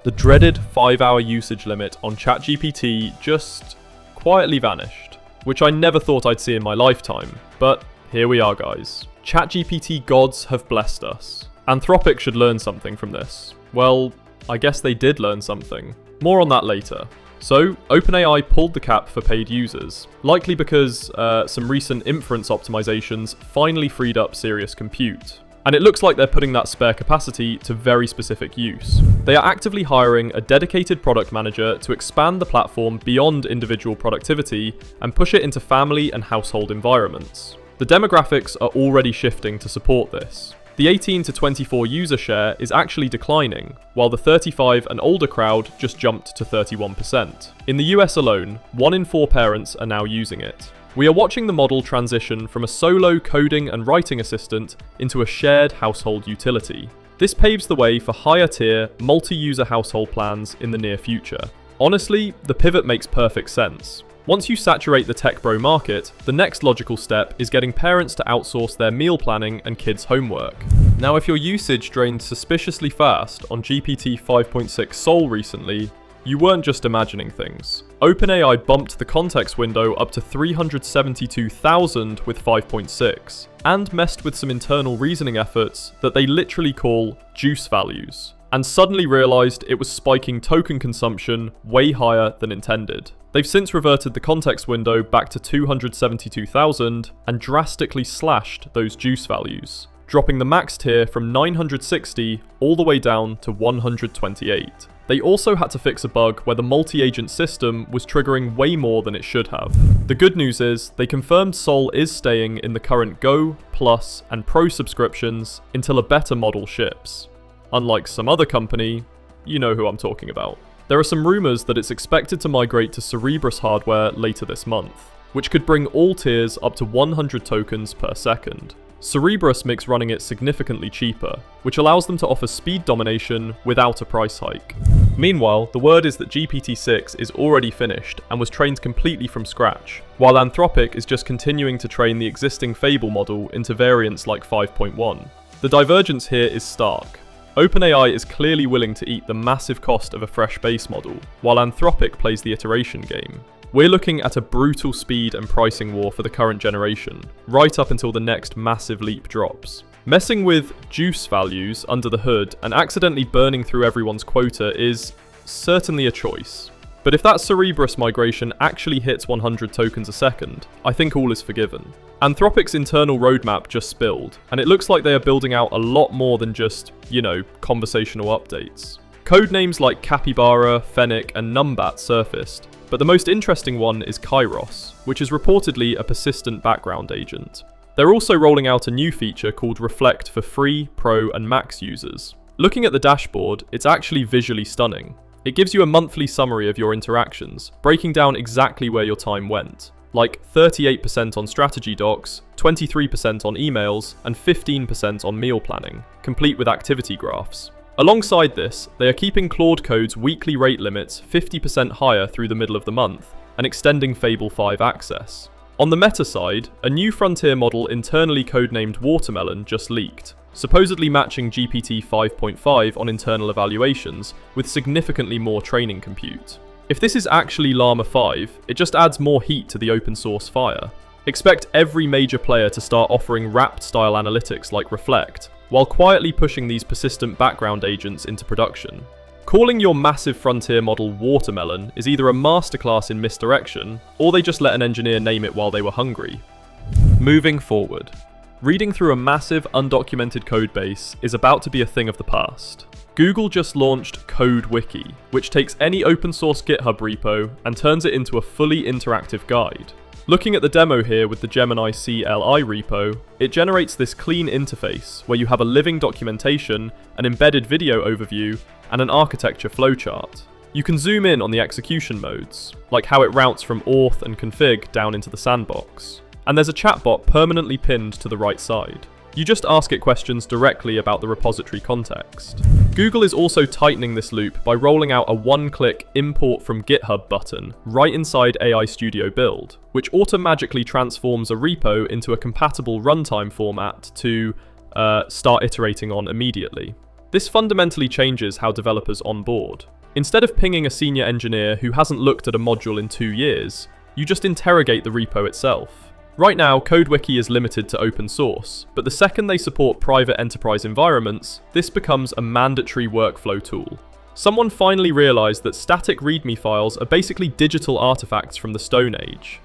The dreaded 5-hour usage limit on ChatGPT just quietly vanished, which I never thought I'd see in my lifetime, but here we are, guys. ChatGPT gods have blessed us. Anthropic should learn something from this. Well, I guess they did learn something. More on that later. So, OpenAI pulled the cap for paid users, likely because some recent inference optimizations finally freed up serious compute. And it looks like they're putting that spare capacity to very specific use. They are actively hiring a dedicated product manager to expand the platform beyond individual productivity and push it into family and household environments. The demographics are already shifting to support this. The 18 to 24 user share is actually declining, while the 35 and older crowd just jumped to 31%. In the US alone, 1 in 4 parents are now using it. We are watching the model transition from a solo coding and writing assistant into a shared household utility. This paves the way for higher tier, multi-user household plans in the near future. Honestly, the pivot makes perfect sense. Once you saturate the tech bro market, the next logical step is getting parents to outsource their meal planning and kids' homework. Now, if your usage drained suspiciously fast on GPT 5.6 Sol recently, you weren't just imagining things. OpenAI bumped the context window up to 372,000 with 5.6, and messed with some internal reasoning efforts that they literally call juice values, and suddenly realized it was spiking token consumption way higher than intended. They've since reverted the context window back to 272,000 and drastically slashed those juice values, dropping the max tier from 960 all the way down to 128. They also had to fix a bug where the multi-agent system was triggering way more than it should have. The good news is, they confirmed Sol is staying in the current Go, Plus, and Pro subscriptions until a better model ships. Unlike some other company, you know who I'm talking about. There are some rumours that it's expected to migrate to Cerebras hardware later this month, which could bring all tiers up to 100 tokens per second. Cerebras makes running it significantly cheaper, which allows them to offer speed domination without a price hike. Meanwhile, the word is that GPT-6 is already finished and was trained completely from scratch, while Anthropic is just continuing to train the existing Fable model into variants like 5.1. The divergence here is stark. OpenAI is clearly willing to eat the massive cost of a fresh base model, while Anthropic plays the iteration game. We're looking at a brutal speed and pricing war for the current generation, right up until the next massive leap drops. Messing with juice values under the hood and accidentally burning through everyone's quota is certainly a choice. But if that Cerebras migration actually hits 100 tokens a second, I think all is forgiven. Anthropic's internal roadmap just spilled, and it looks like they are building out a lot more than just, conversational updates. Codenames like Capybara, Fennec, and Numbat surfaced, but the most interesting one is Kyros, which is reportedly a persistent background agent. They're also rolling out a new feature called Reflect for free, pro, and max users. Looking at the dashboard, it's actually visually stunning. It gives you a monthly summary of your interactions, breaking down exactly where your time went, like 38% on strategy docs, 23% on emails, and 15% on meal planning, complete with activity graphs. Alongside this, they are keeping Claude Code's weekly rate limits 50% higher through the middle of the month, and extending Fable 5 access. On the meta side, a new frontier model internally codenamed Watermelon just leaked, supposedly matching GPT 5.5 on internal evaluations, with significantly more training compute. If this is actually Llama 5, it just adds more heat to the open source fire. Expect every major player to start offering wrapped-style analytics like Reflect, while quietly pushing these persistent background agents into production. Calling your massive frontier model Watermelon is either a masterclass in misdirection, or they just let an engineer name it while they were hungry. Moving forward. Reading through a massive undocumented codebase is about to be a thing of the past. Google just launched Wiki, which takes any open source GitHub repo and turns it into a fully interactive guide. Looking at the demo here with the Gemini CLI repo, it generates this clean interface where you have a living documentation, an embedded video overview, and an architecture flowchart. You can zoom in on the execution modes, like how it routes from auth and config down into the sandbox. And there's a chatbot permanently pinned to the right side. You just ask it questions directly about the repository context. Google is also tightening this loop by rolling out a one-click import from GitHub button right inside AI Studio Build, which auto-magically transforms a repo into a compatible runtime format to start iterating on immediately. This fundamentally changes how developers onboard. Instead of pinging a senior engineer who hasn't looked at a module in 2 years, you just interrogate the repo itself. Right now, CodeWiki is limited to open source, but the second they support private enterprise environments, this becomes a mandatory workflow tool. Someone finally realized that static README files are basically digital artifacts from the Stone Age.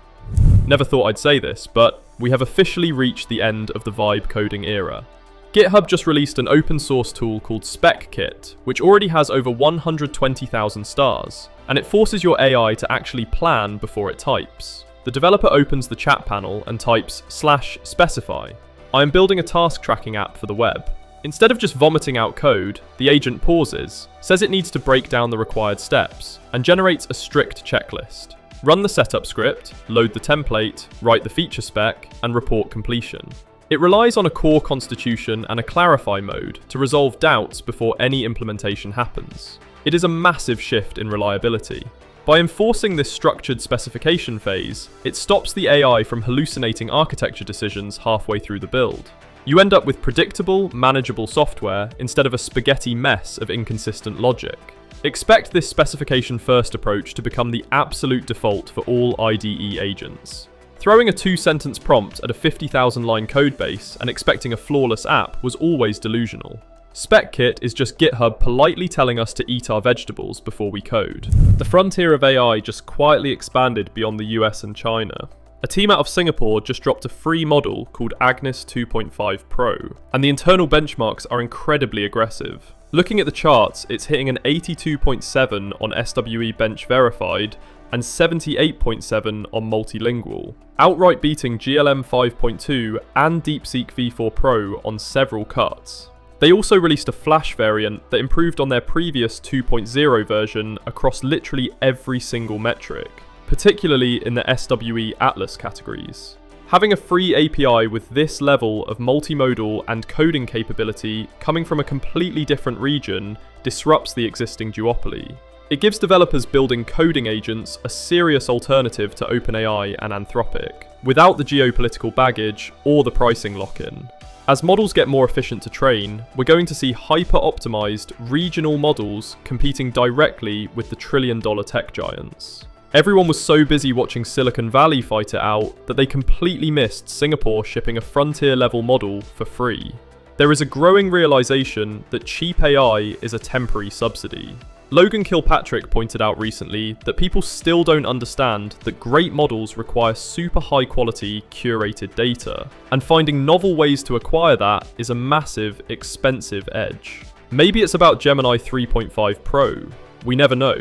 Never thought I'd say this, but we have officially reached the end of the vibe coding era. GitHub just released an open source tool called Spec, which already has over 120,000 stars, and it forces your AI to actually plan before it types. The developer opens the chat panel and types /specify. I am building a task tracking app for the web. Instead of just vomiting out code, the agent pauses, says it needs to break down the required steps, and generates a strict checklist. Run the setup script, load the template, write the feature spec, and report completion. It relies on a core constitution and a clarify mode to resolve doubts before any implementation happens. It is a massive shift in reliability. By enforcing this structured specification phase, it stops the AI from hallucinating architecture decisions halfway through the build. You end up with predictable, manageable software instead of a spaghetti mess of inconsistent logic. Expect this specification-first approach to become the absolute default for all IDE agents. Throwing a 2-sentence prompt at a 50,000-line codebase and expecting a flawless app was always delusional. Spec is just GitHub politely telling us to eat our vegetables before we code. The frontier of AI just quietly expanded beyond the US and China. A team out of Singapore just dropped a free model called Agnes 2.5 Pro, and the internal benchmarks are incredibly aggressive. Looking at the charts, it's hitting an 82.7 on SWE Bench Verified and 78.7 on Multilingual, outright beating GLM 5.2 and DeepSeek V4 Pro on several cuts. They also released a Flash variant that improved on their previous 2.0 version across literally every single metric, particularly in the SWE Atlas categories. Having a free API with this level of multimodal and coding capability coming from a completely different region disrupts the existing duopoly. It gives developers building coding agents a serious alternative to OpenAI and Anthropic, without the geopolitical baggage or the pricing lock-in. As models get more efficient to train, we're going to see hyper-optimized regional models competing directly with the trillion-dollar tech giants. Everyone was so busy watching Silicon Valley fight it out that they completely missed Singapore shipping a frontier-level model for free. There is a growing realization that cheap AI is a temporary subsidy. Logan Kilpatrick pointed out recently that people still don't understand that great models require super high-quality, curated data, and finding novel ways to acquire that is a massive, expensive edge. Maybe it's about Gemini 3.5 Pro. We never know.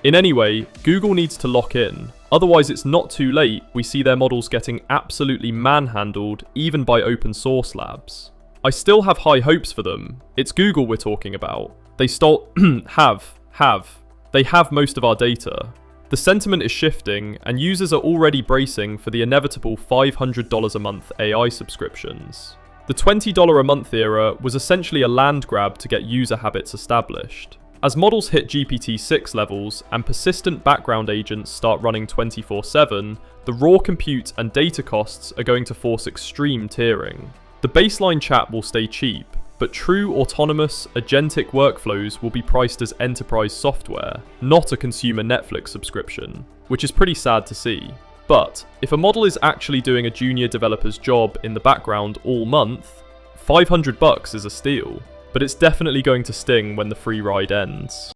In any way, Google needs to lock in, otherwise it's not too late we see their models getting absolutely manhandled even by open source labs. I still have high hopes for them. It's Google we're talking about. They stole They have most of our data. The sentiment is shifting and users are already bracing for the inevitable $500 a month AI subscriptions. The $20 a month era was essentially a land grab to get user habits established. As models hit GPT-6 levels and persistent background agents start running 24/7, the raw compute and data costs are going to force extreme tiering. The baseline chat will stay cheap, but true autonomous, agentic workflows will be priced as enterprise software, not a consumer Netflix subscription, which is pretty sad to see. But if a model is actually doing a junior developer's job in the background all month, $500 is a steal. But it's definitely going to sting when the free ride ends.